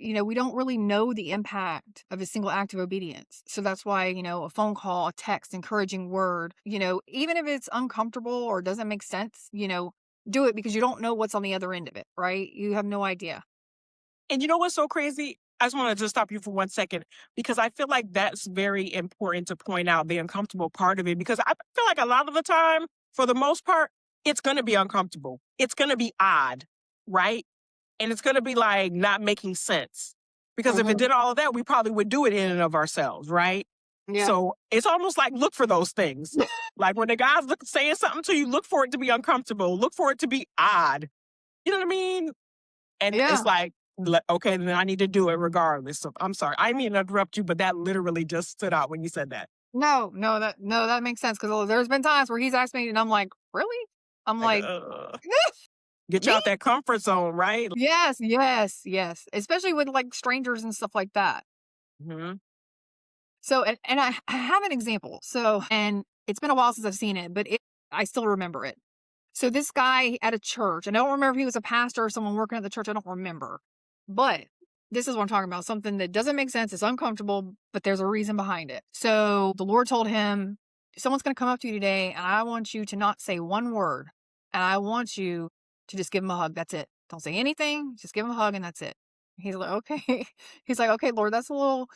we don't really know the impact of a single act of obedience. So that's why, a phone call, a text, encouraging word, even if it's uncomfortable or doesn't make sense, do it because you don't know what's on the other end of it, right? You have no idea. And you know what's so crazy? I just want to just stop you for 1 second because I feel like that's very important to point out the uncomfortable part of it. Because I feel like a lot of the time, for the most part, it's going to be uncomfortable. It's going to be odd, right? And it's going to be like not making sense. Because if it Mhm. did all of that, we probably would do it in and of ourselves, right? Yeah. So it's almost like look for those things. Like when the guy's saying something to you, look for it to be uncomfortable, look for it to be odd. You know what I mean? And it's Yeah. like, okay, then I need to do it regardless. So I'm sorry. I didn't mean to interrupt you, but that literally just stood out when you said that. No, that makes sense because there's been times where he's asked me and I'm like, really? I'm Like, like, get you me? out that comfort zone, right? Yes, yes, yes. Especially with like strangers and stuff like that. Mhm. So, and I have an example. So, and it's been a while since I've seen it, but I still remember it. So, this guy at a church, and I don't remember if he was a pastor or someone working at the church. I don't remember. But this is what I'm talking about, something that doesn't make sense. It's uncomfortable, but there's a reason behind it. So, the Lord told him, someone's going to come up to you today, and I want you to not say one word. And I want you to just give him a hug. That's it. Don't say anything. Just give him a hug, and that's it. He's like, okay. He's like, okay, Lord, that's a little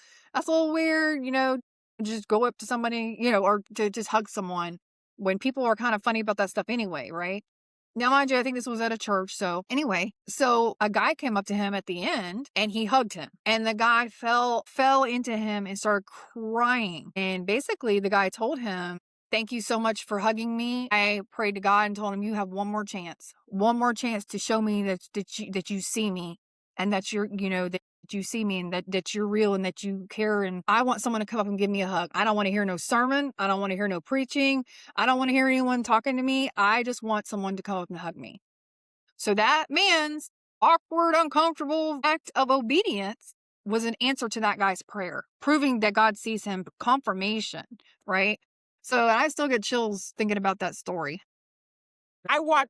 weird, just go up to somebody, or to just hug someone when people are kind of funny about that stuff anyway, right? Now, mind you, I think this was at a church. So, anyway, so a guy came up to him at the end and he hugged him. And the guy fell into him and started crying. And basically, the guy told him, "Thank you so much for hugging me. I prayed to God and told him you have one more chance to show me that you see me and that that you see me and that you're real and that you care. And I want someone to come up and give me a hug. I don't want to hear no sermon. I don't want to hear no preaching. I don't want to hear anyone talking to me. I just want someone to come up and hug me." So that man's awkward, uncomfortable act of obedience was an answer to that guy's prayer, proving that God sees him, confirmation, right? So I still get chills thinking about that story. I watch.